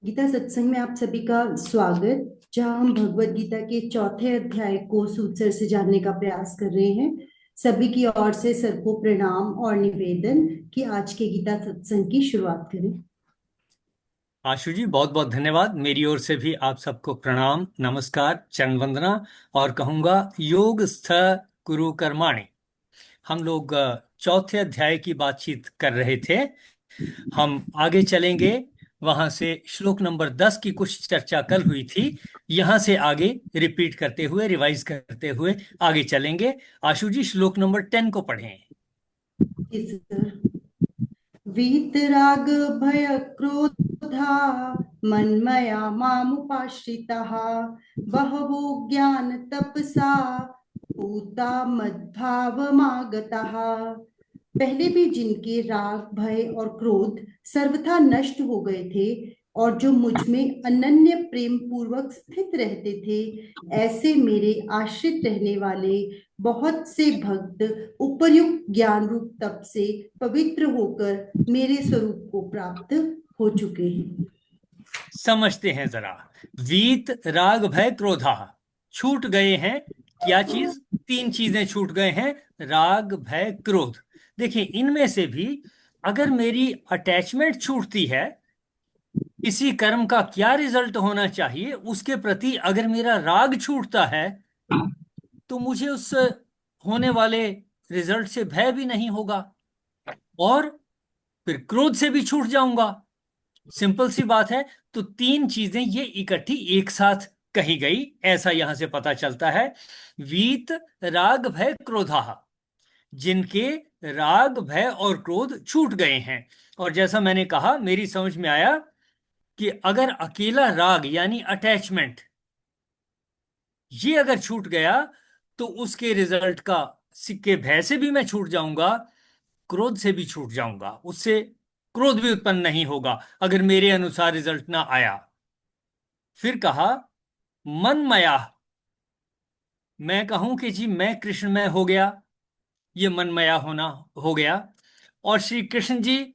गीता सत्संग में आप सभी का स्वागत। जहां हम भगवत गीता के चौथे अध्याय को सूत्र से जानने का प्रयास कर रहे हैं। सभी की ओर से सर को प्रणाम और निवेदन कि आज के गीता सत्संग की शुरुआत करें। आशु जी, बहुत बहुत धन्यवाद। मेरी ओर से भी आप सबको प्रणाम, नमस्कार, चरण वंदना। और कहूंगा योग स्थ कुरु कर्माणि। हम लोग चौथे अध्याय की बातचीत कर रहे थे। हम आगे चलेंगे। वहां से श्लोक नंबर 10 की कुछ चर्चा कल हुई थी। यहां से आगे रिपीट करते हुए, रिवाइज करते हुए आगे चलेंगे। आशु जी, श्लोक नंबर 10 को पढ़ें। जी सर। वीतराग भय क्रोधा मन्मया मामुपाश्रिताः बहवो ज्ञान तपसा पूता मद्भावमागताः। पहले भी जिनके राग भय और क्रोध सर्वथा नष्ट हो गए थे और जो मुझ में अनन्य प्रेम पूर्वक स्थित रहते थे, ऐसे मेरे आश्रित रहने वाले बहुत से भक्त उपर्युक्त ज्ञान रूप तप से पवित्र होकर मेरे स्वरूप को प्राप्त हो चुके हैं। समझते हैं जरा। वीत राग भय क्रोधा छूट गए हैं। क्या चीज? तीन चीजें छूट गए हैं। राग भय क्रोध। देखिए, इनमें से भी अगर मेरी अटैचमेंट छूटती है, इसी कर्म का क्या रिजल्ट होना चाहिए उसके प्रति अगर मेरा राग छूटता है, तो मुझे उस होने वाले रिजल्ट से भय भी नहीं होगा, और फिर क्रोध से भी छूट जाऊंगा। सिंपल सी बात है। तो तीन चीजें ये इकट्ठी एक साथ कही गई, ऐसा यहां से पता चलता है। वीत राग भय क्रोधा, जिनके राग भय और क्रोध छूट गए हैं। और जैसा मैंने कहा, मेरी समझ में आया कि अगर अकेला राग यानी अटैचमेंट ये अगर छूट गया, तो उसके रिजल्ट का सिक्के भय से भी मैं छूट जाऊंगा, क्रोध से भी छूट जाऊंगा। उससे क्रोध भी उत्पन्न नहीं होगा अगर मेरे अनुसार रिजल्ट ना आया। फिर कहा मनमया। मैं कहूं कि जी मैं कृष्णमय हो गया, ये मनमया होना हो गया। और श्री कृष्ण जी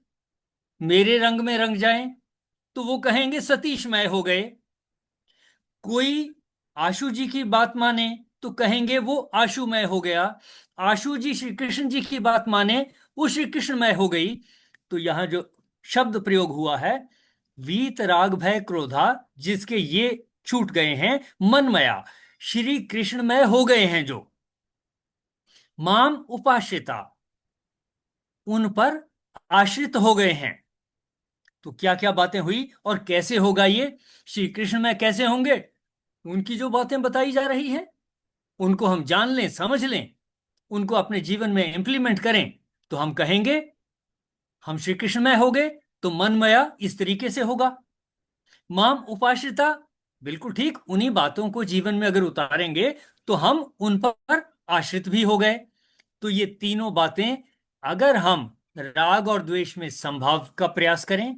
मेरे रंग में रंग जाएं, तो वो कहेंगे सतीशमय हो गए। कोई आशु जी की बात माने तो कहेंगे वो आशुमय हो गया। आशु जी श्री कृष्ण जी की बात माने, वो श्री कृष्णमय हो गई। तो यहां जो शब्द प्रयोग हुआ है, वीत राग भय क्रोधा, जिसके ये छूट गए हैं, मनमया श्री कृष्णमय हो गए हैं जो, माम उपाश्रिता उन पर आश्रित हो गए हैं। तो क्या क्या बातें हुई और कैसे होगा ये? श्री कृष्ण में कैसे होंगे? उनकी जो बातें बताई जा रही हैं, उनको हम जान लें, समझ लें, उनको अपने जीवन में इंप्लीमेंट करें, तो हम कहेंगे हम श्री कृष्ण में हो गए। तो मनमया इस तरीके से होगा। माम उपाश्रिता, बिल्कुल ठीक, उन्हीं बातों को जीवन में अगर उतारेंगे तो हम उन पर आश्रित भी हो गए। तो ये तीनों बातें अगर हम राग और द्वेष में संभाव का प्रयास करें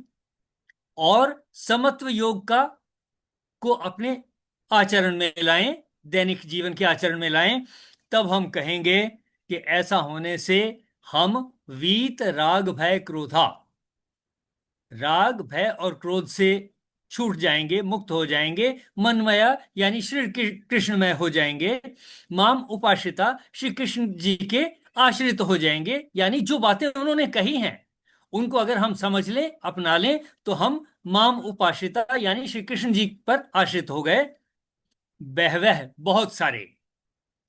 और समत्व योग का को अपने आचरण में लाएं, दैनिक जीवन के आचरण में लाएं, तब हम कहेंगे कि ऐसा होने से हम वीत राग भय क्रोधा, राग भय और क्रोध से छूट जाएंगे, मुक्त हो जाएंगे। मनमया यानी श्री कृष्णमय हो जाएंगे। माम उपाश्रिता श्री कृष्ण जी के आश्रित हो जाएंगे, यानी जो बातें उन्होंने कही हैं उनको अगर हम समझ लें, अपना लें, तो हम माम उपाश्रिता यानी श्री कृष्ण जी पर आश्रित हो गए। बहवह बहुत सारे,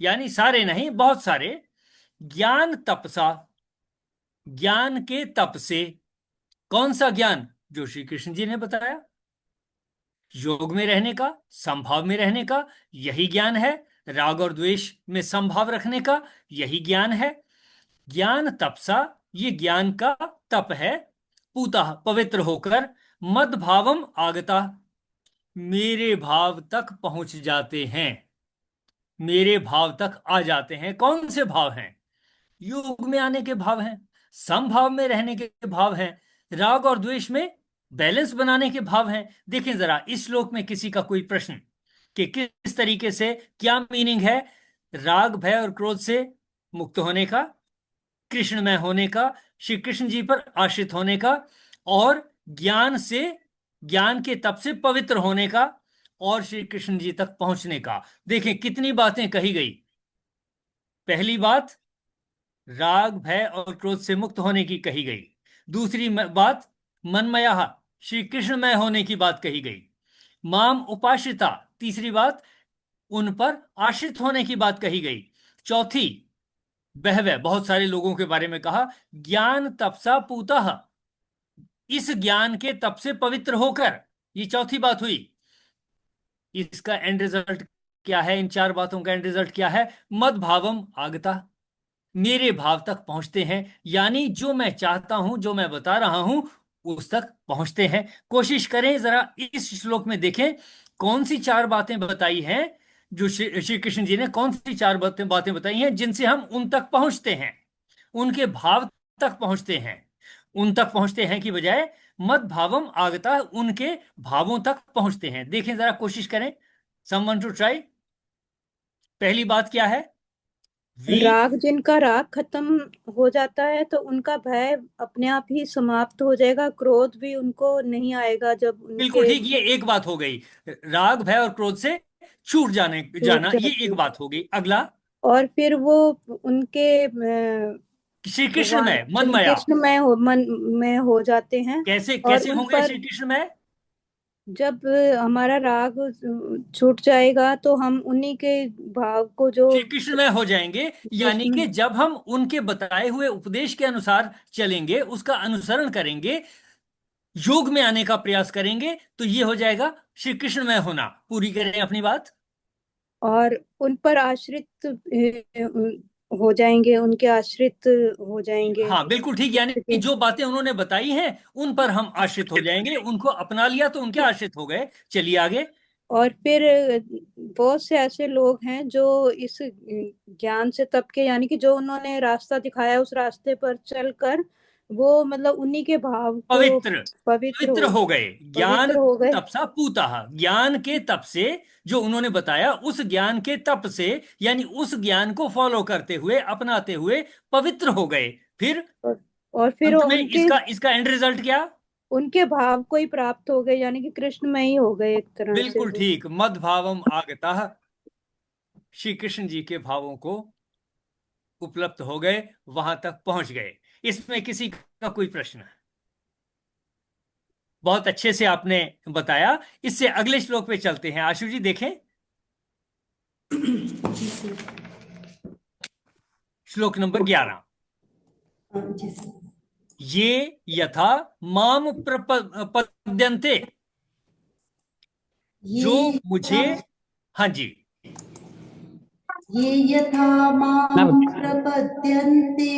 यानी सारे नहीं, बहुत सारे, ज्ञान तपसा, ज्ञान के तप से। कौन सा ज्ञान? जो श्री कृष्ण जी ने बताया, योग में रहने का, संभाव में रहने का, यही ज्ञान है। राग और द्वेष में संभाव रखने का, यही ज्ञान है। ज्ञान तपसा, ये ज्ञान का तप है। पूता पवित्र होकर, मद भावम आगता, मेरे भाव तक पहुंच जाते हैं, मेरे भाव तक आ जाते हैं। कौन से भाव हैं? योग में आने के भाव हैं, समभाव में रहने के भाव हैं, राग और द्वेष में बैलेंस बनाने के भाव हैं। देखें जरा इस श्लोक में किसी का कोई प्रश्न कि किस तरीके से, क्या मीनिंग है राग भय और क्रोध से मुक्त होने का, कृष्ण में होने का, श्री कृष्ण जी पर आश्रित होने का, और ज्ञान से ज्ञान के तप से पवित्र होने का और श्री कृष्ण जी तक पहुंचने का। देखें कितनी बातें कही गई। पहली बात, राग भय और क्रोध से मुक्त होने की कही गई। दूसरी बात, मनमया, श्री कृष्णमय होने की बात कही गई। माम उपाश्रिता, तीसरी बात, उन पर आश्रित होने की बात कही गई। चौथी, बहवे, बहुत सारे लोगों के बारे में कहा। ज्ञान तपसा पूतः, इस ज्ञान के तप से पवित्र होकर, ये चौथी बात हुई। इसका एंड रिजल्ट क्या है? इन चार बातों का एंड रिजल्ट क्या है? मद भावम आगता, मेरे भाव तक पहुंचते हैं। यानी जो मैं चाहता हूं, जो मैं बता रहा हूं, उस तक पहुंचते हैं। कोशिश करें जरा इस श्लोक में देखें कौन सी चार बातें बताई हैं, जो श्री श्री कृष्ण जी ने कौन सी चार बातें बातें बताई हैं जिनसे हम उन तक पहुंचते हैं, उनके भाव तक पहुंचते हैं। उन तक पहुंचते हैं की बजाय मद भावम आगता, उनके भावों तक पहुंचते हैं। देखें जरा, कोशिश करें। Someone to try. पहली बात क्या है? वी, राग, जिनका राग खत्म हो जाता है तो उनका भय अपने आप ही समाप्त हो जाएगा, क्रोध भी उनको नहीं आएगा जब बिल्कुल उनके ठीक, ये एक बात हो गई। राग भय और क्रोध से छूट जाने छूट जाना, ये जाते एक हैं। बात हो गई। अगला, और फिर वो उनके श्री कृष्ण भगवान में श्री मनमया। कृष्ण में मन में हो जाते हैं। कैसे और कैसे उन होंगे पर श्री कृष्ण में? जब हमारा राग छूट जाएगा तो हम उन्हीं के भाव को, जो श्री कृष्ण में हो जाएंगे। यानी कृष्ण, कि जब हम उनके बताए हुए उपदेश के अनुसार चलेंगे, उसका अनुसरण करेंगे, योग में आने का प्रयास करेंगे, तो ये हो जाएगा श्री कृष्ण में होना। पूरी करें अपनी बात। और उन पर आश्रित हो जाएंगे, उनके आश्रित हो जाएंगे। हाँ बिल्कुल ठीक, यानी कि जो बातें उन्होंने बताई हैं उन पर हम आश्रित हो जाएंगे। उनको अपना लिया तो उनके आश्रित हो गए। चलिए आगे। और फिर बहुत से ऐसे लोग हैं जो इस ज्ञान से तप के, यानी कि जो उन्होंने रास्ता दिखाया उस रास्ते पर चलकर वो मतलब उन्हीं के भाव को पवित्र पवित्र पवित्र हो गए। ज्ञान पवित्र हो गए। तपसा पूतः, ज्ञान के तप से, जो उन्होंने बताया उस ज्ञान के तप से, यानी उस ज्ञान को फॉलो करते हुए, अपनाते हुए पवित्र हो गए। फिर और फिर अंत में उनके इसका इसका एंड रिजल्ट क्या? उनके भाव को ही प्राप्त हो गए, यानी कि कृष्ण में ही हो गए एक तरह से बिल्कुल वो। ठीक, मद भावम आगता, श्री कृष्ण जी के भावों को उपलब्ध हो गए, वहां तक पहुंच गए। इसमें किसी का कोई प्रश्न है? बहुत अच्छे से आपने बताया। इससे अगले श्लोक पे चलते हैं। आशु जी देखें जी सर। श्लोक नंबर 11। जी सर। ये यथा माम प्रपद्यन्ते, ये जो यथा मुझे, हाँ जी, ये यथा मां प्रपद्यन्ते,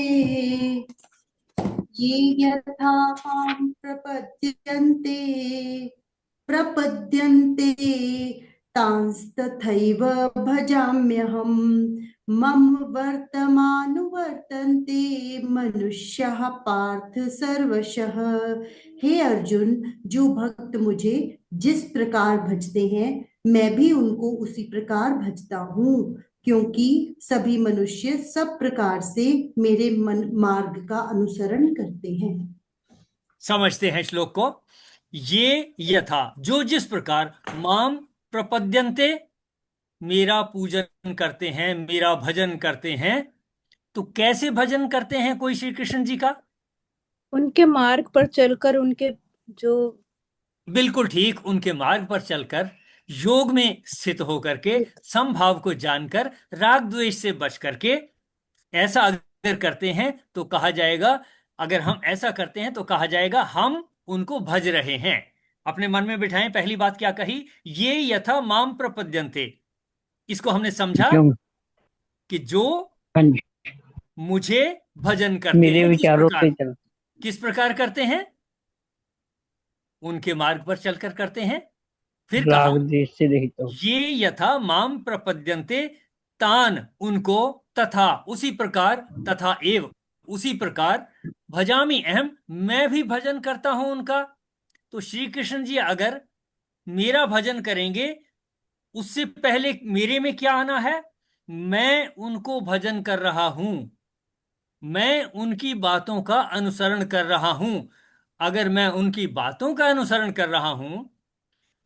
ये यथा मां प्रपद्यन्ते प्रपद्यन्ते तांस्तथैव भजाम्यहम्। मम वर्तमानुवर्तन्ते मनुष्याः पार्थ सर्वशः। हे अर्जुन, जो भक्त मुझे जिस प्रकार भजते हैं, मैं भी उनको उसी प्रकार भजता हूँ, क्योंकि सभी मनुष्य सब प्रकार से मेरे मन मार्ग का अनुसरण करते हैं। समझते हैं श्लोक को। ये यथा, जो जिस प्रकार, माम प्रपद्यन्ते, मेरा पूजन करते हैं, मेरा भजन करते हैं। तो कैसे भजन करते हैं कोई श्री कृष्ण जी का? उनके मार्ग पर चलकर, उनके जो बिल्कुल ठीक, उनके मार्ग पर चलकर, योग में स्थित होकर के, समभाव को जानकर, राग द्वेष से बच करके, ऐसा अगर करते हैं तो कहा जाएगा, अगर हम ऐसा करते हैं तो कहा जाएगा हम उनको भज रहे हैं। अपने मन में बिठाएं। पहली बात क्या कही? ये यथा माम प्रपद्यन्ते। इसको हमने समझा क्यों? कि जो हाँ जी। मुझे भजन करते मेरे हैं, किस विचारों प्रकार? से चल। किस प्रकार करते हैं? उनके मार्ग पर चलकर करते हैं। फिर कहा, राग देश से रहित हो। ये यथा माम प्रपद्यन्ते, तान, उनको, तथा, उसी प्रकार, तथा एव, उसी प्रकार, भजामि अहम, मैं भी भजन करता हूं उनका। तो श्री कृष्ण जी अगर मेरा भजन करेंगे, उससे पहले मेरे में क्या आना है? मैं उनको भजन कर रहा हूं, मैं उनकी बातों का अनुसरण कर रहा हूं। अगर मैं उनकी बातों का अनुसरण कर रहा हूं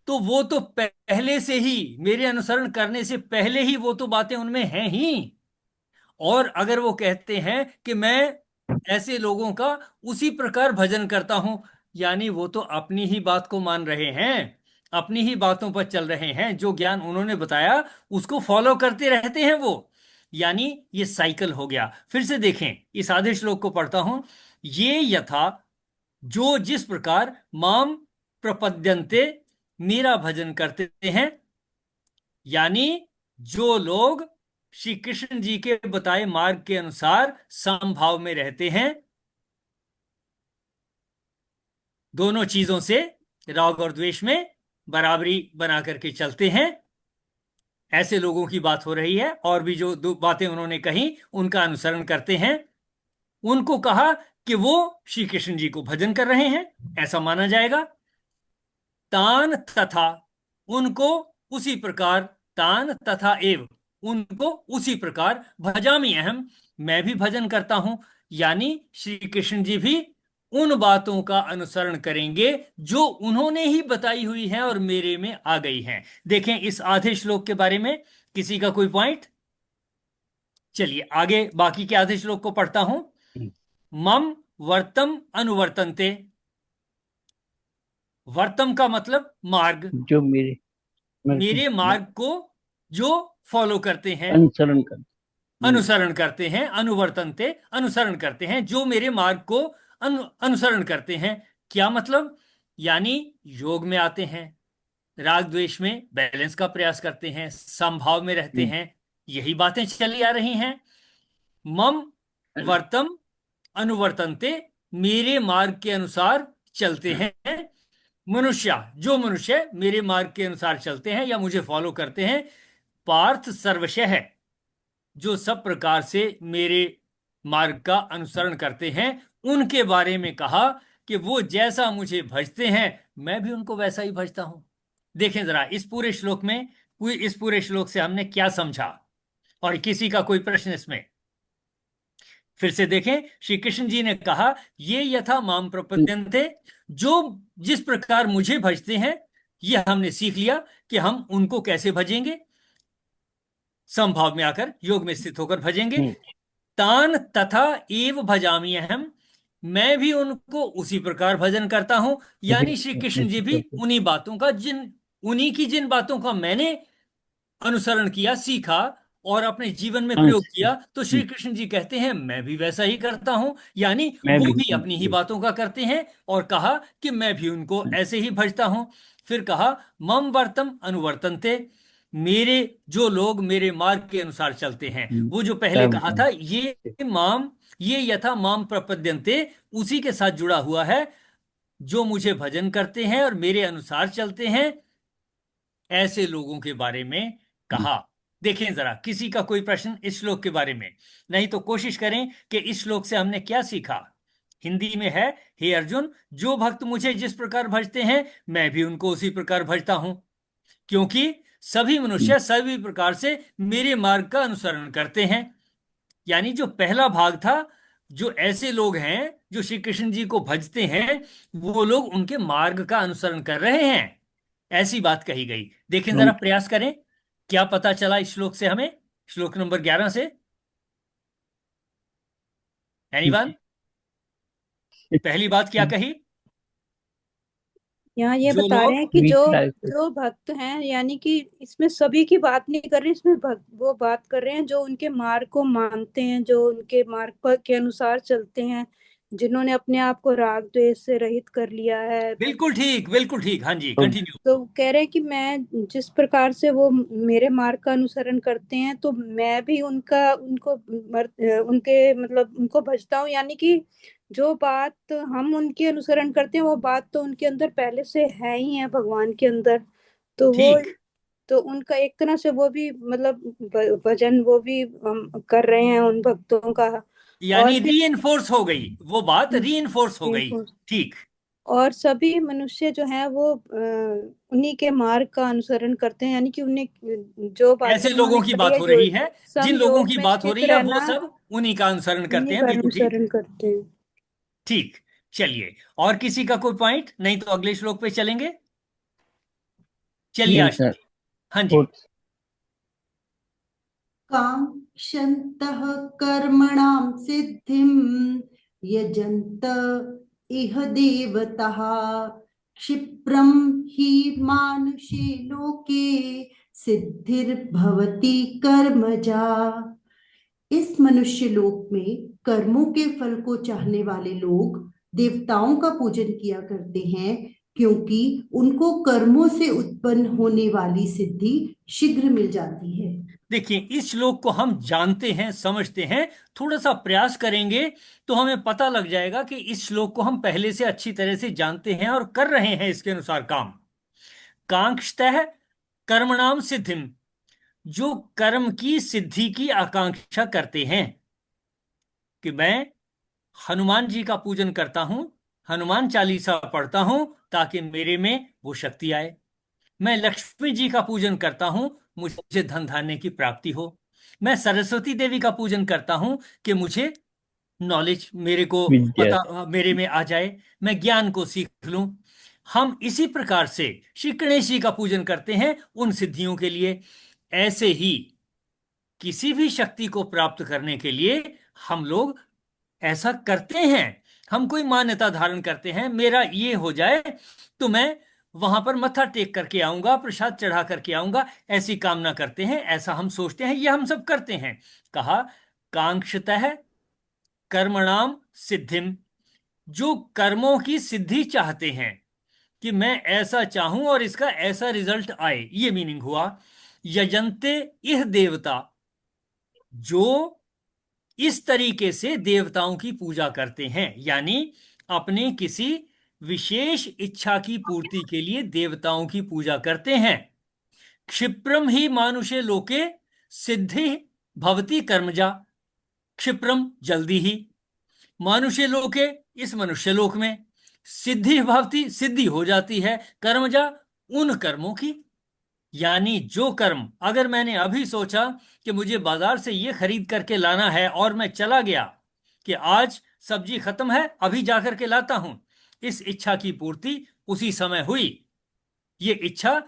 तो वो तो पहले से ही, मेरे अनुसरण करने से पहले ही वो तो बातें उनमें हैं ही। और अगर वो कहते हैं कि मैं ऐसे लोगों का उसी प्रकार भजन करता हूं, यानी वो तो अपनी ही बात को मान रहे हैं, अपनी ही बातों पर चल रहे हैं, जो ज्ञान उन्होंने बताया उसको फॉलो करते रहते हैं वो। यानी ये साइकिल हो गया। फिर से देखें, इस आधे श्लोक को पढ़ता हूं। ये यथा, जो जिस प्रकार माम प्रपद्यन्ते, मेरा भजन करते हैं, यानी जो लोग श्री कृष्ण जी के बताए मार्ग के अनुसार समभाव में रहते हैं, दोनों चीजों से, राग और द्वेष में बराबरी बना करके चलते हैं, ऐसे लोगों की बात हो रही है। और भी जो दो बातें उन्होंने कही उनका अनुसरण करते हैं, उनको कहा कि वो श्री कृष्ण जी को भजन कर रहे हैं, ऐसा माना जाएगा। तान तथा, उनको उसी प्रकार, तान तथा एव, उनको उसी प्रकार भजामि अहम, मैं भी भजन करता हूं। यानी श्री कृष्ण जी भी उन बातों का अनुसरण करेंगे जो उन्होंने ही बताई हुई हैं और मेरे में आ गई हैं। देखें इस आधे श्लोक के बारे में किसी का कोई पॉइंट? चलिए आगे बाकी के आधे श्लोक को पढ़ता हूं। मम वर्तम अनुवर्तन्ते, वर्तम का मतलब मार्ग, जो मेरे मेरे मार्ग को जो फॉलो करते हैं, अनुसरण कर। अनुसरण करते हैं, अनुवर्तनते, अनुसरण करते हैं, जो मेरे मार्ग को अनुसरण करते हैं। क्या मतलब? यानी योग में आते हैं, राग द्वेष में बैलेंस का प्रयास करते हैं, समभाव में रहते हैं, यही बातें चली आ रही हैं। मम वर्तम अनुवर्तनते, मेरे मार्ग के अनुसार चलते हैं मनुष्य, जो मनुष्य मेरे मार्ग के अनुसार चलते हैं या मुझे फॉलो करते हैं। पार्थ सर्वशः, जो सब प्रकार से मेरे मार्ग का अनुसरण करते हैं, उनके बारे में कहा कि वो जैसा मुझे भजते हैं मैं भी उनको वैसा ही भजता हूं। देखें जरा इस पूरे श्लोक में, इस पूरे श्लोक से हमने क्या समझा, और किसी का कोई प्रश्न इसमें? फिर से देखें, श्री कृष्ण जी ने कहा ये यथा माम प्रपद्यन्ते, जो जिस प्रकार मुझे भजते हैं, ये हमने सीख लिया कि हम उनको कैसे भजेंगे, समभाव में आकर योग में स्थित होकर भजेंगे। तान तथा एव भजामि अहम, मैं भी उनको उसी प्रकार भजन करता हूं। यानी श्री कृष्ण जी भी उन्हीं बातों का, उन्हीं की जिन बातों का मैंने अनुसरण किया, सीखा और अपने जीवन में प्रयोग किया, तो श्री कृष्ण जी कहते हैं मैं भी वैसा ही करता हूं। यानी वो भी अपनी ही बातों का करते हैं, और कहा कि मैं भी उनको ऐसे ही भजता हूं। फिर कहा मम वर्तम अनुवर्तन्ते, मेरे जो लोग मेरे मार्ग के अनुसार चलते हैं, वो जो पहले कहा था ये माम, ये यथा माम प्रपद्यन्ते, उसी के साथ जुड़ा हुआ है, जो मुझे भजन करते हैं और मेरे अनुसार चलते हैं, ऐसे लोगों के बारे में कहा। देखें जरा किसी का कोई प्रश्न इस श्लोक के बारे में? नहीं तो कोशिश करें कि इस श्लोक से हमने क्या सीखा। हिंदी में है, हे अर्जुन, जो भक्त मुझे जिस प्रकार भजते हैं मैं भी उनको उसी प्रकार भजता हूं, क्योंकि सभी मनुष्य सभी प्रकार से मेरे मार्ग का अनुसरण करते हैं। यानी जो पहला भाग था, जो ऐसे लोग हैं जो श्री कृष्ण जी को भजते हैं, वो लोग उनके मार्ग का अनुसरण कर रहे हैं, ऐसी बात कही गई। देखें जरा, प्रयास करें, क्या पता चला इस श्लोक से हमें, श्लोक नंबर 11 से? एनीवन? पहली बात क्या कही? यहाँ ये जो बता लोग रहे हैं कि जो जो भक्त हैं, यानी कि इसमें सभी की बात नहीं कर रहे, इसमें भक्त वो बात कर रहे हैं जो उनके मार्ग को मानते हैं, जो उनके मार्ग पर के अनुसार चलते हैं, जिन्होंने अपने आप को राग द्वेष से रहित कर लिया है। बिल्कुल ठीक, बिल्कुल ठीक। हाँ जी, कंटिन्यू। तो कह रहे हैं कि मैं जिस प्रकार से वो मेरे मार्ग का अनुसरण करते हैं, तो मैं भी उनके मतलब उनको भजता हूँ। यानी कि जो बात हम उनके अनुसरण करते हैं, वो बात तो उनके अंदर पहले से है ही है, भगवान के अंदर। तो वो, ठीक, तो उनका एक तरह से वो भी मतलब भजन वो भी कर रहे हैं उन भक्तों का। और यानी फिर रीइंफोर्स हो गई, वो बात रीइंफोर्स हो गई। ठीक, और सभी मनुष्य जो है वो उन्हीं के मार्ग का अनुसरण करते हैं, यानी कि उन्हें जो बातें ऐसे उन्होंने लोगों की कही बात है, हो जो रही है, जिन लोगों संयोग की में बात हो स्थित रही है वो रहना, सब उन्हीं का अनुसरण करते उन्हीं हैं। का बिल्कुल ठीक, अनुसरण करते हैं। ठीक। चलिए, और किसी का कोई पॉइंट नहीं तो अगले श्लोक पे चलेंगे। चलिए नहीं आशा सर, जी। हाँ जी। फोर्थ। काङ्क्षन्तः कर्मणां सिद्धिं यजन्त इह देवताः क्षिप्रं हि मानुषे लोके सिद्धिर्भवति कर्मजा। इस मनुष्य लोक में कर्मों के फल को चाहने वाले लोग देवताओं का पूजन किया करते हैं, क्योंकि उनको कर्मों से उत्पन्न होने वाली सिद्धि शीघ्र मिल जाती है। देखिए, इस श्लोक को हम जानते हैं, समझते हैं, थोड़ा सा प्रयास करेंगे तो हमें पता लग जाएगा कि इस श्लोक को हम पहले से अच्छी तरह से जानते हैं और कर रहे हैं इसके अनुसार काम। कांक्षतः कर्मणाम सिद्धिम, जो कर्म की सिद्धि की आकांक्षा करते हैं, कि मैं हनुमान जी का पूजन करता हूं, हनुमान चालीसा पढ़ता हूं ताकि मेरे में वो शक्ति आए। मैं लक्ष्मी जी का पूजन करता हूं, मुझे धन धान्य की प्राप्ति हो। मैं सरस्वती देवी का पूजन करता हूं कि मुझे नॉलेज, मेरे को विद्या। पता मेरे में आ जाए, मैं ज्ञान को सीख लूं। हम इसी प्रकार से श्री गणेश जी का पूजन करते हैं उन सिद्धियों के लिए। ऐसे ही किसी भी शक्ति को प्राप्त करने के लिए हम लोग ऐसा करते हैं। हम कोई मान्यता धारण करते हैं, मेरा ये हो जाए तो मैं वहां पर मत्था टेक करके आऊंगा, प्रसाद चढ़ा करके आऊंगा, ऐसी कामना करते हैं, ऐसा हम सोचते हैं, ये हम सब करते हैं। कहा कांक्षतः कर्मणाम सिद्धिम, जो कर्मों की सिद्धि चाहते हैं, कि मैं ऐसा चाहूं और इसका ऐसा रिजल्ट आए, ये मीनिंग हुआ। यजंते इह देवता, जो इस तरीके से देवताओं की पूजा करते हैं, यानी अपने किसी विशेष इच्छा की पूर्ति के लिए देवताओं की पूजा करते हैं। क्षिप्रम ही मानुषे लोके सिद्धि भवती कर्मजा, क्षिप्रम जल्दी ही, मानुष्य लोके इस मनुष्य लोक में, सिद्धि भवती सिद्धि हो जाती है, कर्मजा उन कर्मों की। यानी जो कर्म, अगर मैंने अभी सोचा कि मुझे बाजार से ये खरीद करके लाना है और मैं चला गया कि आज सब्जी खत्म है अभी जाकर के लाता हूं, इस इच्छा की पूर्ति उसी समय हुई। ये इच्छा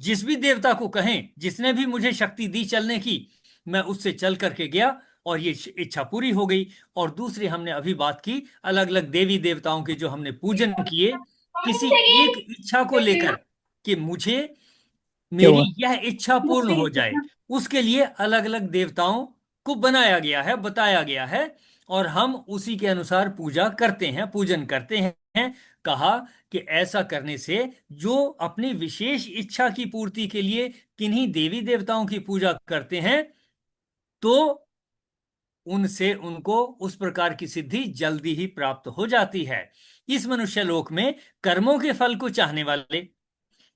जिस भी देवता को कहें, जिसने भी मुझे शक्ति दी चलने की, मैं उससे चल करके गया और ये इच्छा पूरी हो गई। और दूसरी हमने अभी बात की अलग अलग देवी देवताओं के जो हमने पूजन किए, किसी एक इच्छा को लेकर कि मुझे क्या मेरी हुआ? यह इच्छा पूर्ण हो जाए, उसके लिए अलग अलग देवताओं को बनाया गया है, बताया गया है, और हम उसी के अनुसार पूजा करते हैं, पूजन करते हैं। कहा कि ऐसा करने से जो अपनी विशेष इच्छा की पूर्ति के लिए किन्हीं देवी देवताओं की पूजा करते हैं, तो उनसे उनको उस प्रकार की सिद्धि जल्दी ही प्राप्त हो जाती है। इस मनुष्य लोक में कर्मों के फल को चाहने वाले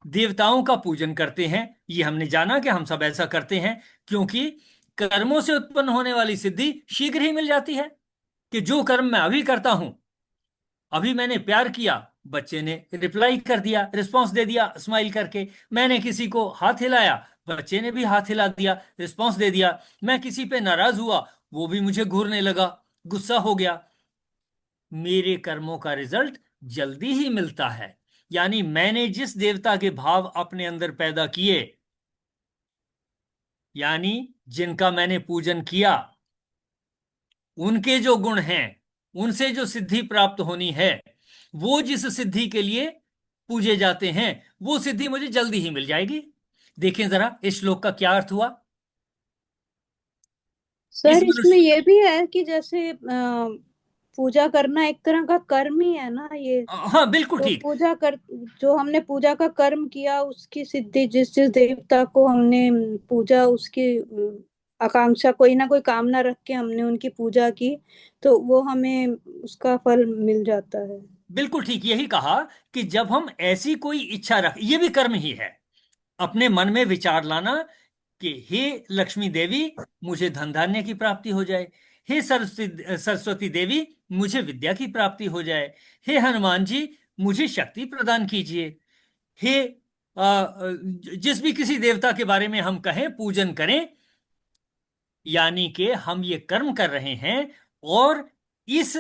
देवताओं का पूजन करते हैं। ये हमने जाना कि हम सब ऐसा करते हैं, क्योंकि कर्मों से उत्पन्न होने वाली सिद्धि शीघ्र ही मिल जाती है। कि जो कर्म मैं अभी करता हूं, अभी मैंने प्यार किया, बच्चे ने रिप्लाई कर दिया, रिस्पांस दे दिया स्माइल करके। मैंने किसी को हाथ हिलाया, बच्चे ने भी हाथ हिला दिया, रिस्पांस दे दिया। मैं किसी पे नाराज हुआ, वो भी मुझे घूरने लगा, गुस्सा हो गया। मेरे कर्मों का रिजल्ट जल्दी ही मिलता है। यानी मैंने जिस देवता के भाव अपने अंदर पैदा किए, यानी जिनका मैंने पूजन किया, उनके जो गुण हैं, उनसे जो सिद्धि प्राप्त होनी है, वो जिस सिद्धि के लिए पूजे जाते हैं, वो सिद्धि मुझे जल्दी ही मिल जाएगी। देखें जरा इस श्लोक का क्या अर्थ हुआ। इस सर इसमें मनुष्य, ये भी है कि जैसे पूजा करना एक तरह का कर्म ही है ना ये। हाँ बिल्कुल तो ठीक। पूजा कर, जो हमने पूजा का कर्म किया उसकी सिद्धि, जिस जिस देवता को हमने पूजा, उसकी आकांक्षा, कोई ना कोई कामना रख के हमने उनकी पूजा की, तो वो हमें उसका फल मिल जाता है। बिल्कुल ठीक, यही कहा कि जब हम ऐसी कोई इच्छा रख, ये भी कर्म ही है, अपने मन में विचार लाना कि हे लक्ष्मी देवी, मुझे धन धान्य की प्राप्ति हो जाए। हे सरस्वती सरस्वती देवी, मुझे विद्या की प्राप्ति हो जाए। हे हनुमान जी, मुझे शक्ति प्रदान कीजिए। हे जिस भी किसी देवता के बारे में हम कहें, पूजन करें, यानी कि हम ये कर्म कर रहे हैं और इस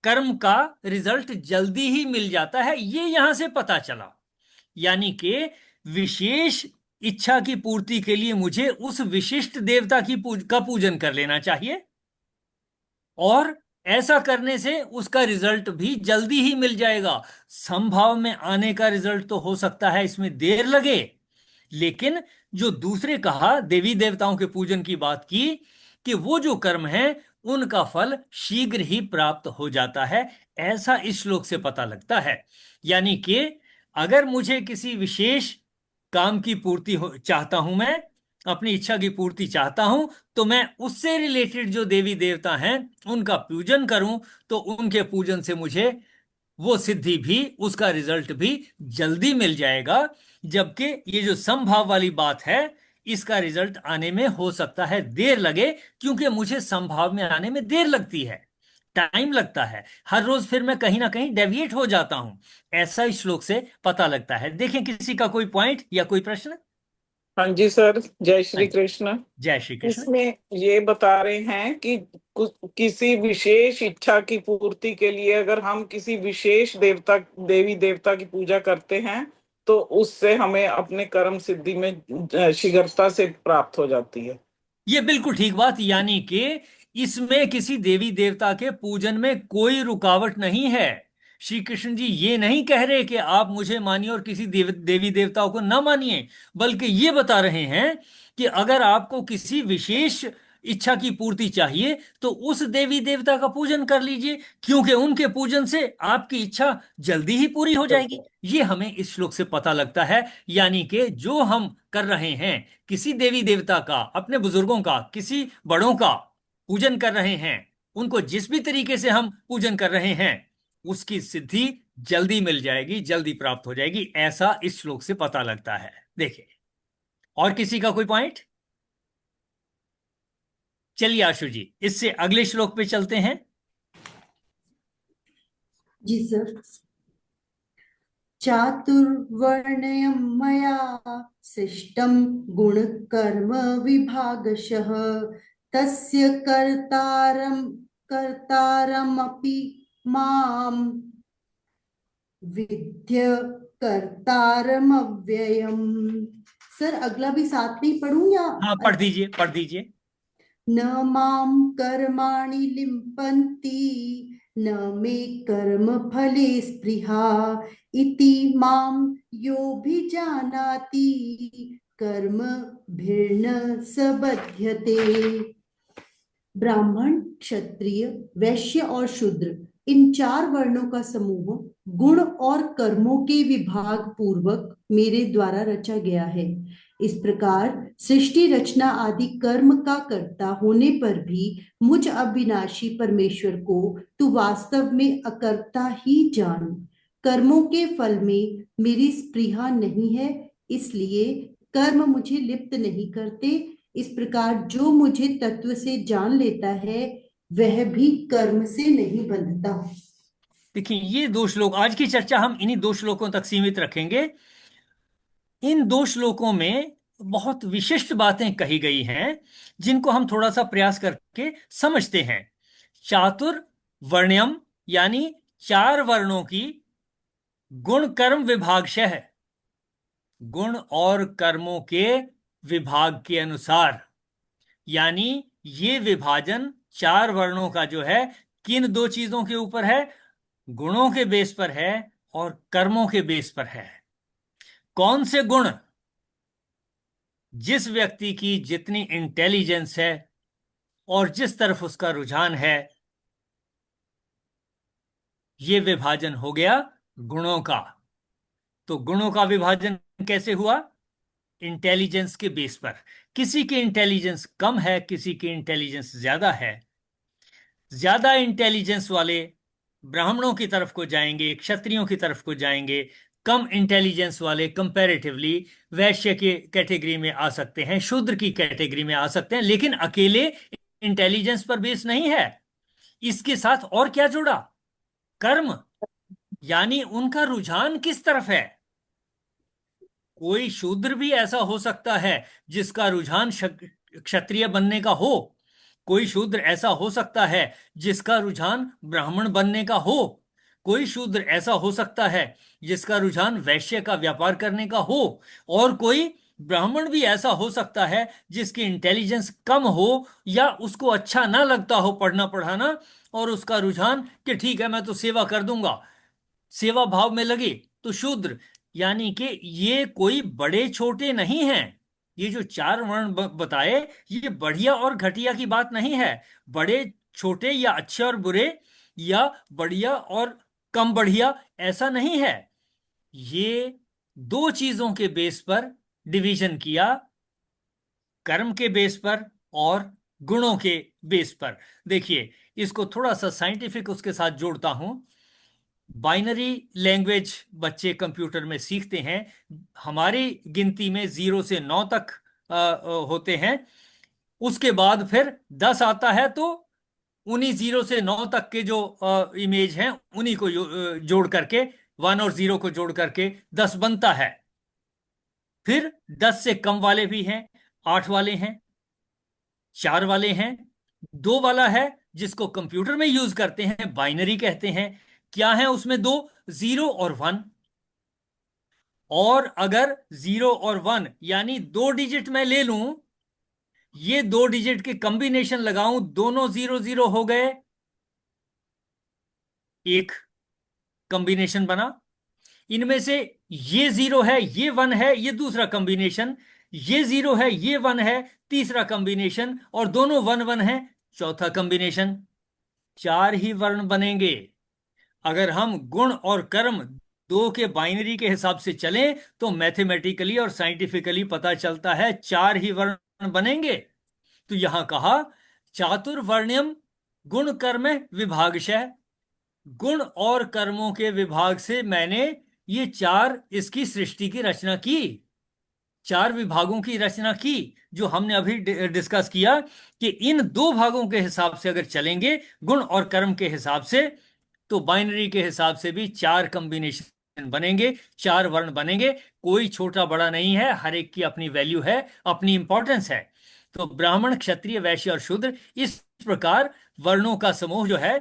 कर्म का रिजल्ट जल्दी ही मिल जाता है, ये यहां से पता चला। यानी कि विशेष इच्छा की पूर्ति के लिए मुझे उस विशिष्ट देवता का पूजन कर लेना चाहिए, और ऐसा करने से उसका रिजल्ट भी जल्दी ही मिल जाएगा। संभाव में आने का रिजल्ट तो हो सकता है इसमें देर लगे, लेकिन जो दूसरे कहा, देवी देवताओं के पूजन की बात की, कि वो जो कर्म है उनका फल शीघ्र ही प्राप्त हो जाता है, ऐसा इस श्लोक से पता लगता है। यानी कि अगर मुझे किसी विशेष काम की पूर्ति चाहता हूं, मैं अपनी इच्छा की पूर्ति चाहता हूं, तो मैं उससे रिलेटेड जो देवी देवता हैं उनका पूजन करूं, तो उनके पूजन से मुझे वो सिद्धि भी, उसका रिजल्ट भी जल्दी मिल जाएगा। जबकि ये जो संभाव वाली बात है, इसका रिजल्ट आने में हो सकता है देर लगे, क्योंकि मुझे संभाव में आने में देर लगती है, टाइम लगता है। हर रोज फिर मैं कहीं ना कहीं डेविएट हो जाता हूं, ऐसा इस श्लोक से पता लगता है। देखें किसी का कोई पॉइंट या कोई प्रश्न। हाँ जी सर, जय हाँ श्री जी, कृष्ण। जय श्री कृष्ण। इसमें ये बता रहे हैं कि किसी विशेष इच्छा की पूर्ति के लिए अगर हम किसी विशेष देवी देवता की पूजा करते हैं, तो उससे हमें अपने कर्म सिद्धि में शीघ्रता से प्राप्त हो जाती है। ये बिल्कुल ठीक बात, यानी कि इसमें किसी देवी देवता के पूजन में कोई रुकावट नहीं है। श्री कृष्ण जी ये नहीं कह रहे कि आप मुझे मानिए और किसी देवी देवताओं को ना मानिए, बल्कि ये बता रहे हैं कि अगर आपको किसी विशेष इच्छा की पूर्ति चाहिए तो उस देवी देवता का पूजन कर लीजिए, क्योंकि उनके पूजन से आपकी इच्छा जल्दी ही पूरी हो जाएगी। ये हमें इस श्लोक से पता लगता है। यानी कि जो हम कर रहे हैं, किसी देवी देवता का, अपने बुजुर्गों का, किसी बड़ों का पूजन कर रहे हैं, उनको जिस भी तरीके से हम पूजन कर रहे हैं, उसकी सिद्धि जल्दी मिल जाएगी, जल्दी प्राप्त हो जाएगी, ऐसा इस श्लोक से पता लगता है। देखिए, और किसी का कोई पॉइंट? चलिए आशु जी, इससे अगले श्लोक पे चलते हैं। जी सर। चातुर्वर्ण्यं मया सृष्टं गुणकर्म विभागशः तस्य कर्तारमपि मां विद्य कर्तारमव्ययम्। सर अगला भी साथ में पढ़ूं या? हाँ, पढ़ दीजिए, पढ़ दीजिए। न मां कर्माणि लिम्पन्ति न मे कर्म फले स्पृहा इति मां योऽभिजानाति कर्म भिर्न स बध्यते। ब्राह्मण, क्षत्रिय, वैश्य और शूद्र, इन 4 वर्णों का समूह गुण और कर्मों के विभाग पूर्वक मेरे द्वारा रचा गया है। इस प्रकार सृष्टि रचना आदि कर्म का कर्ता होने पर भी मुझ अविनाशी परमेश्वर को तू वास्तव में अकर्ता ही जान। कर्मों के फल में मेरी स्पृहा नहीं है, इसलिए कर्म मुझे लिप्त नहीं करते। इस प्रकार जो मुझे तत्व से जान लेता है वह भी कर्म से नहीं बंधता। देखिए, ये 2 श्लोक, आज की चर्चा हम इन्हीं 2 श्लोकों तक सीमित रखेंगे। इन 2 श्लोकों में बहुत विशिष्ट बातें कही गई हैं, जिनको हम थोड़ा सा प्रयास करके समझते हैं। चातुर वर्ण्यम, यानी 4 वर्णों की गुण कर्म विभागशः, गुण और कर्मों के विभाग के अनुसार। यानी ये विभाजन 4 वर्णों का जो है, किन 2 चीजों के ऊपर है? गुणों के बेस पर है और कर्मों के बेस पर है। कौन से गुण? जिस व्यक्ति की जितनी इंटेलिजेंस है और जिस तरफ उसका रुझान है, ये विभाजन हो गया गुणों का। तो गुणों का विभाजन कैसे हुआ? इंटेलिजेंस के बेस पर। किसी की इंटेलिजेंस कम है, किसी की इंटेलिजेंस ज्यादा है। ज्यादा इंटेलिजेंस वाले ब्राह्मणों की तरफ को जाएंगे, क्षत्रियों की तरफ को जाएंगे। कम इंटेलिजेंस वाले कंपैरेटिवली वैश्य के कैटेगरी में आ सकते हैं, शूद्र की कैटेगरी में आ सकते हैं। लेकिन अकेले इंटेलिजेंस पर बेस नहीं है, इसके साथ और क्या जुड़ा? कर्म, यानी उनका रुझान किस तरफ है। कोई शूद्र भी ऐसा हो सकता है जिसका रुझान क्षत्रिय बनने का हो, कोई शूद्र ऐसा हो सकता है जिसका रुझान ब्राह्मण बनने का हो, कोई शूद्र ऐसा हो सकता है जिसका रुझान वैश्य का व्यापार करने का हो, और कोई ब्राह्मण भी ऐसा हो सकता है जिसकी इंटेलिजेंस कम हो या उसको अच्छा ना लगता हो पढ़ना पढ़ाना, और उसका रुझान कि ठीक है मैं तो सेवा कर दूंगा, सेवा भाव में लगे, तो शूद्र। यानी कि ये कोई बड़े छोटे नहीं हैं। ये जो चार वर्ण बताए, ये बढ़िया और घटिया की बात नहीं है, बड़े छोटे या अच्छे और बुरे या बढ़िया और कम बढ़िया, ऐसा नहीं है। ये दो चीजों के बेस पर डिवीजन किया, कर्म के बेस पर और गुणों के बेस पर। देखिए, इसको थोड़ा सा साइंटिफिक उसके साथ जोड़ता हूं। बाइनरी लैंग्वेज बच्चे कंप्यूटर में सीखते हैं, हमारी गिनती में 0 से 9 तक होते हैं, उसके बाद फिर 10 आता है, तो उन्हीं 0 से 9 तक के जो इमेज हैं उन्हीं को जोड़ करके, 1 और 0 को जोड़ करके 10 बनता है। फिर 10 से कम वाले भी हैं, 8 वाले हैं, 4 वाले हैं, 2 वाला है जिसको कंप्यूटर में यूज करते हैं, बाइनरी कहते हैं। क्या है उसमें दो? 0 और 1। और अगर 0 और 1 यानी 2 डिजिट मैं ले लूं, ये 2 डिजिट के कॉम्बिनेशन लगाऊं, दोनों 0 0 हो गए, एक कॉम्बिनेशन बना। इनमें से ये 0 है, ये 1 है, ये दूसरा कॉम्बिनेशन, ये 0 है, ये 1 है, तीसरा कॉम्बिनेशन, और दोनों 1 1 है, चौथा कॉम्बिनेशन। 4 ही वर्ण बनेंगे। अगर हम गुण और कर्म दो के बाइनरी के हिसाब से चलें तो मैथमेटिकली और साइंटिफिकली पता चलता है 4 ही वर्ण बनेंगे। तो यहां कहा चातुर्वर्ण्यम गुण कर्म विभागशः, गुण और कर्मों के विभाग से मैंने ये 4 इसकी सृष्टि की रचना की, 4 विभागों की रचना की, जो हमने अभी डिस्कस किया कि इन 2 भागों के हिसाब से अगर चलेंगे, गुण और कर्म के हिसाब से, तो बाइनरी के हिसाब से भी 4 कॉम्बिनेशन बनेंगे, 4 वर्ण बनेंगे। कोई छोटा बड़ा नहीं है, हर एक की अपनी वैल्यू है, अपनी इंपॉर्टेंस है। तो ब्राह्मण, क्षत्रिय, वैश्य और शूद्र, इस प्रकार वर्णों का समूह जो है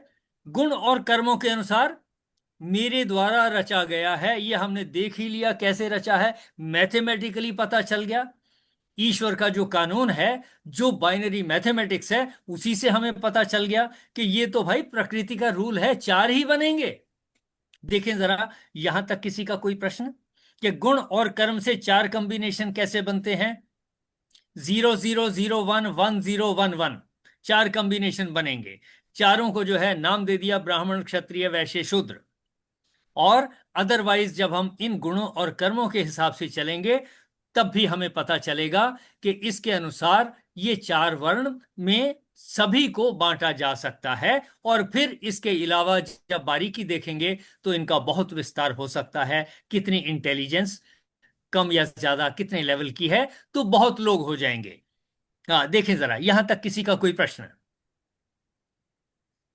गुण और कर्मों के अनुसार मेरे द्वारा रचा गया है। ये हमने देख ही लिया कैसे रचा है, मैथमेटिकली पता चल गया। ईश्वर का जो कानून है, जो बाइनरी मैथमेटिक्स है, उसी से हमें पता चल गया कि ये तो भाई प्रकृति का रूल है, 4 ही बनेंगे। देखें जरा, यहां तक किसी का कोई प्रश्न कि गुण और कर्म से 4 कॉम्बिनेशन कैसे बनते हैं? 0 0 0 1 1 0 1 1, 4 कॉम्बिनेशन बनेंगे। चारों को जो है नाम दे दिया ब्राह्मण, क्षत्रिय, वैश्य, शूद्र। और अदरवाइज जब हम इन गुणों और कर्मों के हिसाब से चलेंगे तब भी हमें पता चलेगा कि इसके अनुसार ये 4 वर्ण में सभी को बांटा जा सकता है। और फिर इसके अलावा जब बारीकी देखेंगे तो इनका बहुत विस्तार हो सकता है। कितनी इंटेलिजेंस कम या ज्यादा कितने लेवल की है, तो बहुत लोग हो जाएंगे। हाँ, देखें जरा, यहां तक किसी का कोई प्रश्न?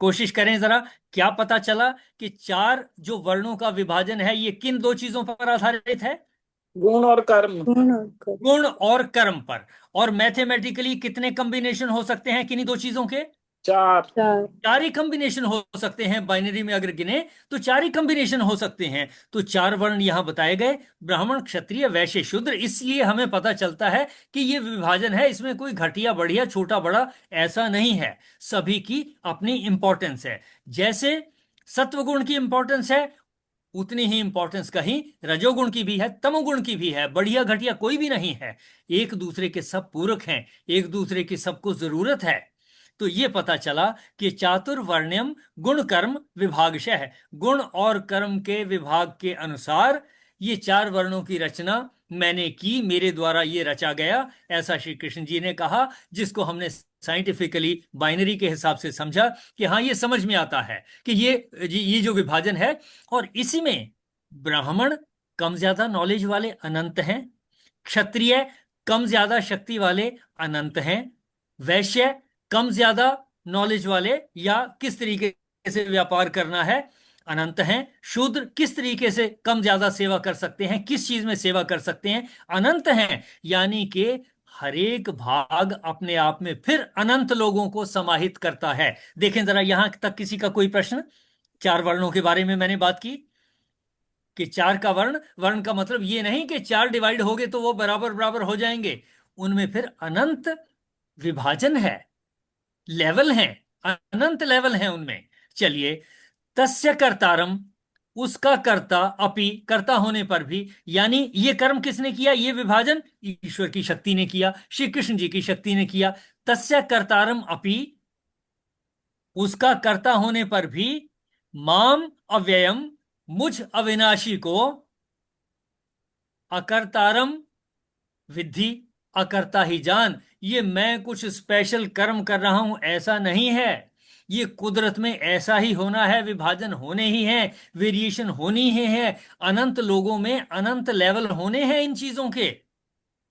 कोशिश करें जरा। क्या पता चला कि 4 जो वर्णों का विभाजन है ये किन 2 चीजों पर आधारित है? गुण और कर्म। गुण और कर्म। गुण और कर्म पर। और मैथमेटिकली कितने कॉम्बिनेशन हो सकते हैं किन्हीं 2 चीजों के? 4। 4। 4 ही कॉम्बिनेशन हो सकते हैं। बाइनरी में अगर गिने तो 4 ही कॉम्बिनेशन हो सकते हैं। तो 4 वर्ण यहां बताए गए, ब्राह्मण, क्षत्रिय, वैश्य, शूद्र। इसलिए हमें पता चलता है कि ये विभाजन है, इसमें कोई घटिया बढ़िया छोटा बड़ा ऐसा नहीं है, सभी की अपनी इंपॉर्टेंस है। जैसे सत्वगुण की इंपॉर्टेंस है, उतनी ही इंपॉर्टेंस कहीं रजोगुण की भी है, तमोगुण की भी है। बढ़िया घटिया कोई भी नहीं है, एक दूसरे के सब पूरक हैं, एक दूसरे की सबको जरूरत है। तो ये पता चला कि चातुर्वर्ण्यम गुण कर्म विभागशः है, गुण और कर्म के विभाग के अनुसार ये 4 वर्णों की रचना मैंने की, मेरे द्वारा ये रचा गया, ऐसा श्री कृष्ण जी ने कहा। जिसको हमने साइंटिफिकली बाइनरी के हिसाब से समझा कि हाँ ये समझ में आता है कि ये जो विभाजन है। और इसी में ब्राह्मण कम ज्यादा नॉलेज वाले अनंत हैं, क्षत्रिय कम ज्यादा शक्ति वाले अनंत हैं, वैश्य कम ज्यादा नॉलेज वाले या किस तरीके से व्यापार करना है अनंत हैं, शूद्र किस तरीके से कम ज्यादा सेवा कर सकते हैं, किस चीज में सेवा कर सकते हैं, अनंत हैं। यानी कि हर एक भाग अपने आप में फिर अनंत लोगों को समाहित करता है। देखें जरा, यहां तक किसी का कोई प्रश्न? चार वर्णों के बारे में मैंने बात की कि चार का वर्ण, वर्ण का मतलब ये नहीं कि चार डिवाइड हो गए तो वो बराबर बराबर हो जाएंगे। उनमें फिर अनंत विभाजन है, लेवल हैं, अनंत लेवल हैं उनमें। चलिए, तस्य कर्तारम, उसका कर्ता, अपि कर्ता होने पर भी, यानी ये कर्म किसने किया? ये विभाजन ईश्वर की शक्ति ने किया, श्री कृष्ण जी की शक्ति ने किया। तस्य कर्तारम अपि, उसका कर्ता होने पर भी, माम अव्ययम, मुझ अविनाशी को, अकर्तारम विद्धि, अकर्ता ही जान। ये मैं कुछ स्पेशल कर्म कर रहा हूं ऐसा नहीं है। ये कुदरत में ऐसा ही होना है, विभाजन होने ही है, वेरिएशन होनी ही है। अनंत लोगों में अनंत लेवल होने हैं इन चीजों के।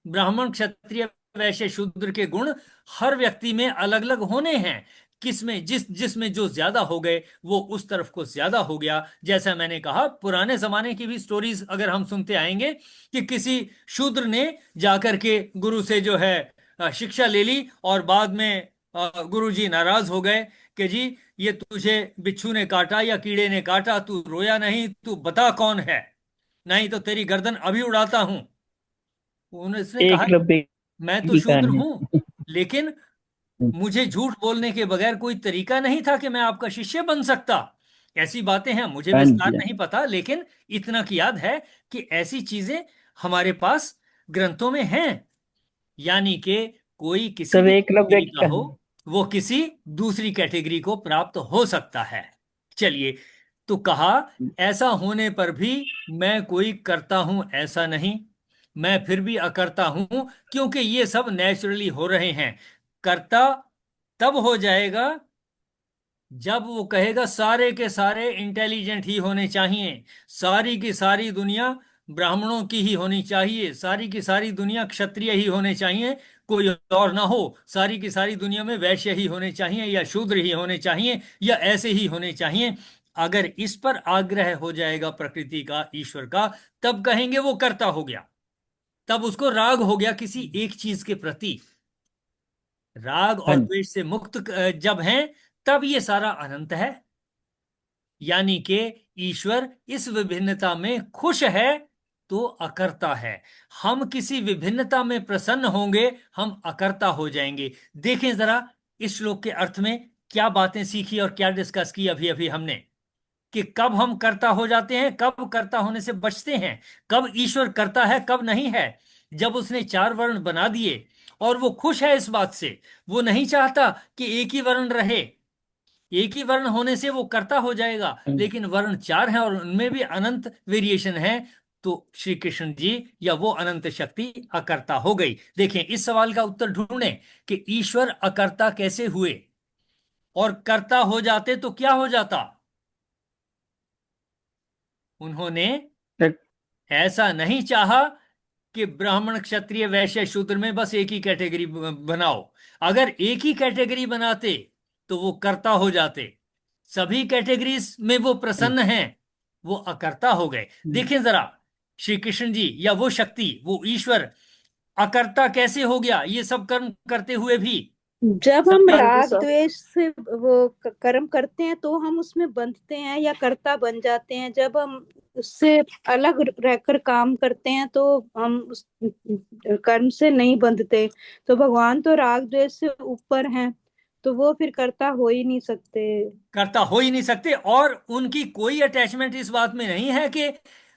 ब्राह्मण, क्षत्रिय, वैश्य, शूद्र के गुण हर व्यक्ति में अलग अलग होने हैं। किसमें जिसमें जो ज्यादा हो गए वो उस तरफ को ज्यादा हो गया। जैसा मैंने कहा, पुराने जमाने की भी स्टोरीज अगर हम सुनते आएंगे कि किसी शूद्र ने जाकर के गुरु से जो है शिक्षा ले ली और बाद में गुरु जी नाराज हो गए कि जी ये तुझे बिच्छू ने काटा या कीड़े ने काटा, तू रोया नहीं, तू बता कौन है, नहीं तो तेरी गर्दन अभी उड़ाता हूं। उसने कहा एकलव्य मैं तो की शूद्र कहानी हूं, लेकिन मुझे झूठ बोलने के बगैर कोई तरीका नहीं था कि मैं आपका शिष्य बन सकता। ऐसी बातें हैं, मुझे हाँ विस्तार जी, नहीं पता, लेकिन इतना की याद है कि ऐसी चीजें हमारे पास ग्रंथों में हैं। यानी कि कोई किसी सब भी एकलव्य कैटेगरी की का हो, कहानी। वो किसी दूसरी कैटेगरी को प्राप्त हो सकता है। चलिए, तो कहा ऐसा होने पर भी मैं कोई करता हूं ऐसा नहीं, मैं फिर भी अकर्ता हूं, क्योंकि ये सब नेचुरली हो रहे हैं। कर्ता तब हो जाएगा जब वो कहेगा सारे के सारे इंटेलिजेंट ही होने चाहिए, सारी की सारी दुनिया ब्राह्मणों की ही होनी चाहिए, सारी की सारी दुनिया क्षत्रिय ही होने चाहिए, कोई और ना हो, सारी की सारी दुनिया में वैश्य ही होने चाहिए या शूद्र ही होने चाहिए या ऐसे ही होने चाहिए। अगर इस पर आग्रह हो जाएगा प्रकृति का, ईश्वर का, तब कहेंगे वो कर्ता हो गया, तब उसको राग हो गया किसी एक चीज के प्रति। राग हाँ और जी, द्वेष से मुक्त जब हैं, तब ये सारा अनंत है। यानी कि ईश्वर इस विभिन्नता में खुश है तो अकर्ता है। हम किसी विभिन्नता में प्रसन्न होंगे, हम अकर्ता हो जाएंगे। देखें जरा इस श्लोक के अर्थ में क्या बातें सीखी और क्या डिस्कस की अभी अभी हमने, कि कब हम कर्ता हो जाते हैं, कब कर्ता होने से बचते हैं, कब ईश्वर करता है, कब नहीं है। जब उसने चार वर्ण बना दिए और वो खुश है इस बात से, वो नहीं चाहता कि एक ही वर्ण रहे। एक ही वर्ण होने से वो कर्ता हो जाएगा, हाँ जी। लेकिन वर्ण चार हैं और उनमें भी अनंत वेरिएशन है, तो श्री कृष्ण जी या वो अनंत शक्ति अकर्ता हो गई। देखें, इस सवाल का उत्तर ढूंढें कि ईश्वर अकर्ता कैसे हुए, और कर्ता हो जाते तो क्या हो जाता। उन्होंने तक- ऐसा नहीं चाहा कि ब्राह्मण, क्षत्रिय, वैश्य, शूद्र में बस एक ही कैटेगरी बनाओ। अगर एक ही कैटेगरी बनाते तो वो कर्ता हो जाते। सभी कैटेगरीज में वो प्रसन्न हैं, वो अकर्ता हो गए। देखें जरा, श्री कृष्ण जी या वो शक्ति, वो ईश्वर अकर्ता कैसे हो गया ये सब कर्म करते हुए भी? जब हम सभी हाँ जी राग सर। द्वेष से वो कर्म करते हैं तो हम उसमें बंधते हैं या कर्ता बन जाते हैं। जब हम उससे अलग रहकर काम करते हैं तो हम उस कर्म से नहीं बंधते। तो भगवान तो राग द्वेष से ऊपर हैं, तो वो फिर कर्ता हो ही नहीं सकते। कर्ता हो ही नहीं सकते, और उनकी कोई अटैचमेंट इस बात में नहीं है कि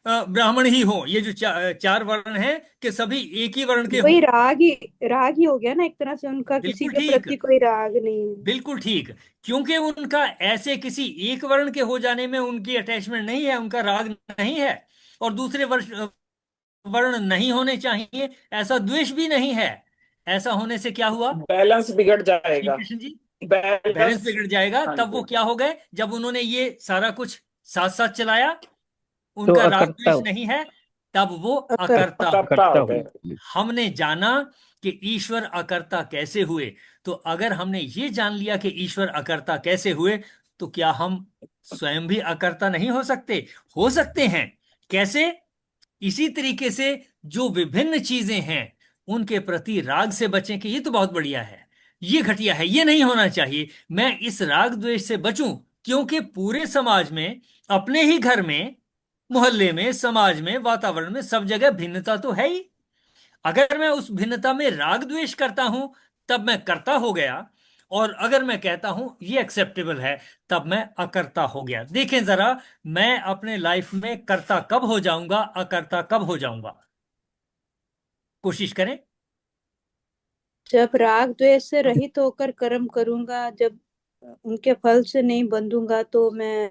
ब्राह्मण ही हो। ये जो चार वर्ण हैं कि सभी एक ही वर्ण के वही हों। राग ही हो गया ना एक तरह से, उनका किसी बिल्कुल के ठीक, प्रति कोई राग नहीं है। बिल्कुल ठीक, क्योंकि उनका ऐसे किसी एक वर्ण के हो जाने में उनकी अटैचमेंट नहीं है, उनका राग नहीं है, और दूसरे वर्ण नहीं होने चाहिए ऐसा द्वेष भी नहीं है। ऐसा होने से क्या हुआ बैलेंस बिगड़ श्री जाएगा। कृष्ण जी? Balance balance. बिगड़ जाएगा। हाँ तब वो जी। क्या हो गए, जब उन्होंने ये सारा कुछ साथ साथ चलाया, तो उनका राग अकर्ता द्वेष नहीं है, तब वो अकर्ता। अकर्ता हो अकर्ता अकर्ता हो गए। गए। हमने जाना कि ईश्वर अकर्ता कैसे हुए। तो अगर हमने ये जान लिया कि ईश्वर अकर्ता कैसे हुए, तो क्या हम स्वयं भी अकर्ता नहीं हो सकते? हो सकते हैं। कैसे? इसी तरीके से जो विभिन्न चीजें हैं, उनके प्रति राग से बचें कि ये तो बहुत बढ़िया है, ये घटिया है, ये नहीं होना चाहिए। मैं इस राग द्वेष से बचूं, क्योंकि पूरे समाज में, अपने ही घर में, मोहल्ले में, समाज में, वातावरण में, सब जगह भिन्नता तो है ही। अगर मैं उस भिन्नता में राग द्वेष करता हूं, तब मैं कर्ता हो गया। और अगर मैं कहता हूं ये एक्सेप्टेबल है, तब मैं अकर्ता हो गया। देखें जरा, मैं अपने लाइफ में कर्ता कब हो जाऊंगा, अकर्ता कब हो जाऊंगा? कोशिश करें। जब राग द्वेष से रहित होकर कर्म करूंगा, जब उनके फल से नहीं बंधूंगा, तो मैं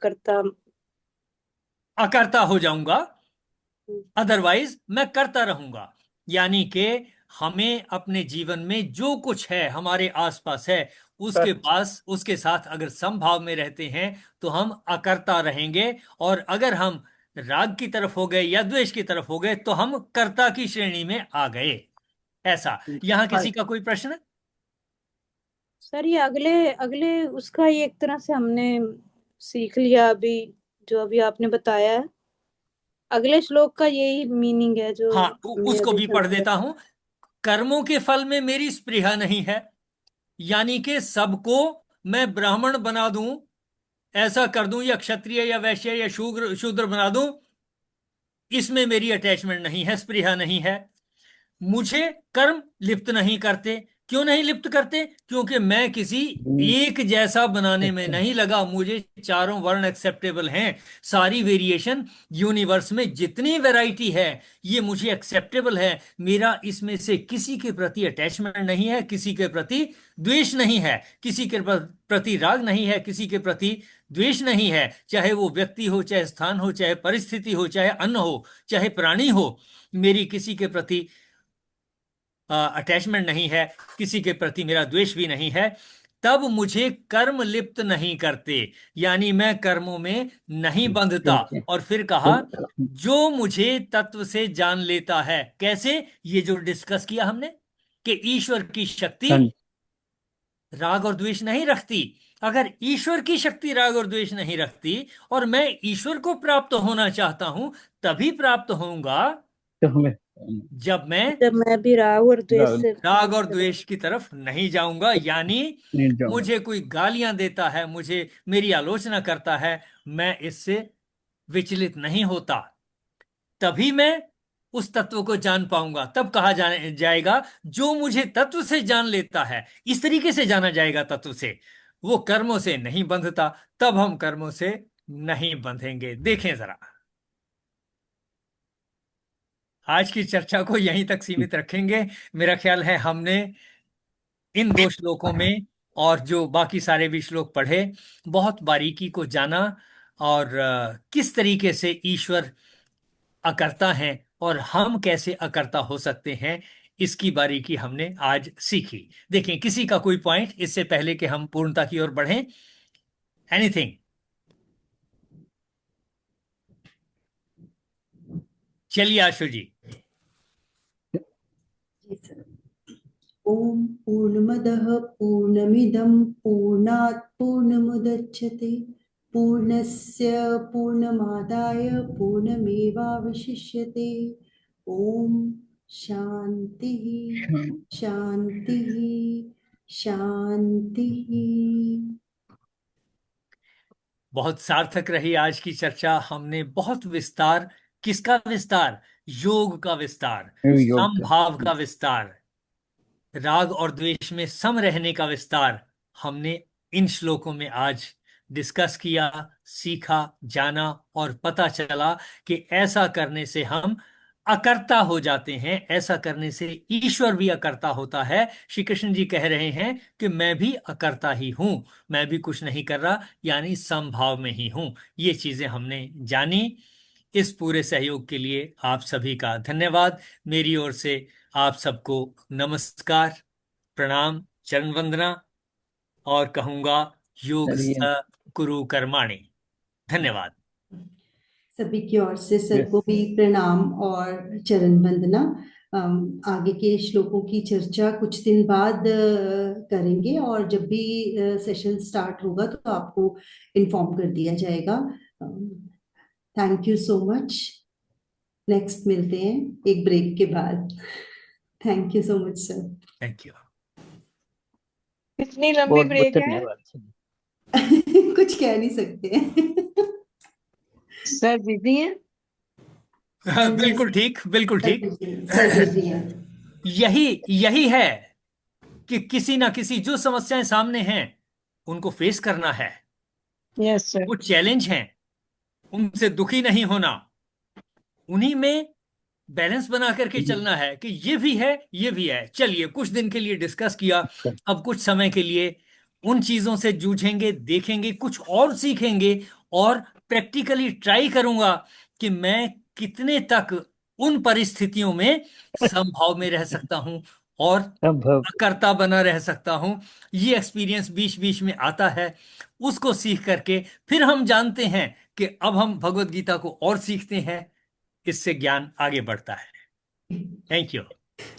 करता। अकर्ता हो जाऊंगा, अदरवाइज मैं करता रहूंगा। यानी कि हमें अपने जीवन में जो कुछ है, हमारे आसपास है, उसके सच। पास, उसके साथ अगर समभाव में रहते हैं तो हम अकर्ता रहेंगे। और अगर हम राग की तरफ हो गए या द्वेष की तरफ हो गए तो हम कर्ता की श्रेणी में आ गए। ऐसा। यहां किसी का कोई प्रश्न? सर, ये अगले अगले उसका ये एक तरह से हमने सीख लिया अभी, जो अभी आपने बताया है। अगले श्लोक का यही मीनिंग है जो हाँ, हमें उसको अभी भी पढ़ समझ देता हूं। कर्मों के फल में मेरी स्पृहा नहीं है, यानी कि सबको मैं ब्राह्मण बना दूं, ऐसा कर दूं, या क्षत्रिय या वैश्य या शूद्र शूद्र बना दूं, इसमें मेरी अटैचमेंट नहीं है, स्पृहा नहीं है। मुझे कर्म लिप्त नहीं करते। क्यों नहीं लिप्त करते? क्योंकि मैं किसी एक जैसा बनाने में नहीं लगा। मुझे चारों वर्ण एक्सेप्टेबल हैं। सारी वेरिएशन, यूनिवर्स में जितनी वैरायटी है, ये मुझे एक्सेप्टेबल है। मेरा इसमें से किसी के प्रति अटैचमेंट नहीं है, किसी के प्रति द्वेष नहीं है, किसी के प्रति राग नहीं है, किसी के प्रति द्वेष नहीं है। चाहे वो व्यक्ति हो, चाहे स्थान हो, चाहे परिस्थिति हो, चाहे अन्न हो, चाहे प्राणी हो, मेरी किसी के प्रति अटैचमेंट नहीं है, किसी के प्रति मेरा द्वेष भी नहीं है। तब मुझे कर्म लिप्त नहीं करते, यानी मैं कर्मों में नहीं बंधता। और फिर कहा, जो मुझे तत्व से जान लेता है। कैसे? ये जो डिस्कस किया हमने, कि ईश्वर की शक्ति राग और द्वेष नहीं रखती। अगर ईश्वर की शक्ति राग और द्वेष नहीं रखती, और मैं ईश्वर को प्राप्त होना चाहता हूं, तभी प्राप्त होऊंगा तो हमें जब मैं जब मैं भी राग और द्वेष से राग और द्वेष की तरफ नहीं जाऊंगा। यानी नहीं जाऊंगा। मुझे कोई गालियां देता है, मुझे मेरी आलोचना करता है, मैं इससे विचलित नहीं होता। तभी मैं उस तत्व को जान पाऊंगा। तब कहा जाएगा, जो मुझे तत्व से जान लेता है। इस तरीके से जाना जाएगा तत्व से, वो कर्मों से नहीं बंधता। तब हम कर्मों से नहीं बंधेंगे। देखें जरा, आज की चर्चा को यहीं तक सीमित रखेंगे। मेरा ख्याल है हमने इन दो श्लोकों में, और जो बाकी सारे भी श्लोक पढ़े, बहुत बारीकी को जाना। और किस तरीके से ईश्वर अकर्ता हैं और हम कैसे अकर्ता हो सकते हैं, इसकी बारीकी हमने आज सीखी। देखें, किसी का कोई पॉइंट इससे पहले कि हम पूर्णता की ओर बढ़ें? एनीथिंग? चलिए आशु जी। जी सर। ओम पूर्णमदः पूर्णमिदं पूर्णात् पूर्णमुदच्यते पूर्णस्य पूर्णमादाय पूर्णमेवावशिष्यते। ओम शांति शांति शांति। बहुत सार्थक रही आज की चर्चा। हमने बहुत विस्तार, किसका विस्तार? योग का विस्तार, योग का समभाव का विस्तार, राग और द्वेष में सम रहने का विस्तार हमने इन श्लोकों में आज डिस्कस किया, सीखा, जाना। और पता चला कि ऐसा करने से हम अकर्ता हो जाते हैं, ऐसा करने से ईश्वर भी अकर्ता होता है। श्री कृष्ण जी कह रहे हैं कि मैं भी अकर्ता ही हूं, मैं भी कुछ नहीं कर रहा, यानी समभाव में ही हूं। ये चीजें हमने जानी। इस पूरे सहयोग के लिए आप सभी का धन्यवाद। मेरी ओर से आप सबको नमस्कार, प्रणाम, चरण वंदना, और कहूंगा योग चलिए। स कुरु कर्माणि। धन्यवाद। सभी की ओर से सर Yes. को भी प्रणाम और चरण वंदना। आगे के श्लोकों की चर्चा कुछ दिन बाद करेंगे, और जब भी सेशन स्टार्ट होगा तो आपको इन्फॉर्म कर दिया जाएगा। Thank you so much. Next मिलते हैं एक ब्रेक के बाद। Thank you so much sir. Thank you. कितनी लंबी बहुत बहुत ब्रेक है? धन्यवाद सर। कुछ कह नहीं सकते। सर बिजी हैं? बिल्कुल ठीक, बिल्कुल ठीक। सर बिजी है। यही यही है कि किसी ना किसी जो समस्याएं सामने हैं उनको फेस करना है। Yes sir. वो चैलेंज हैं, उनसे दुखी नहीं होना, उन्हीं में बैलेंस बना करके चलना है कि ये भी है ये भी है। चलिए कुछ दिन के लिए डिस्कस किया, अब कुछ समय के लिए उन चीजों से जूझेंगे, देखेंगे, कुछ और सीखेंगे और प्रैक्टिकली ट्राई करूंगा कि मैं कितने तक उन परिस्थितियों में समभाव में रह सकता हूं और संभव। कर्ता बना रह सकता हूं। ये एक्सपीरियंस बीच बीच में आता है, उसको सीख करके फिर हम जानते हैं कि अब हम भगवत गीता को और सीखते हैं, इससे ज्ञान आगे बढ़ता है। Thank you.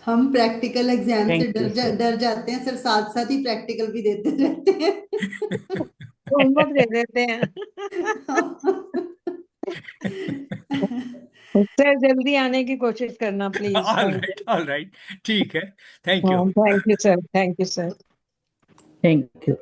हम प्रैक्टिकल एग्जाम से थैंक यू सर। डर जाते हैं सर, साथ साथ ही प्रैक्टिकल भी देते रहते हैं। होमवर्क दे देते हैं। सर जल्दी आने की कोशिश करना please. All thank right, all right, ठीक है। Thank you. You. Thank you sir. Thank you sir. Thank you.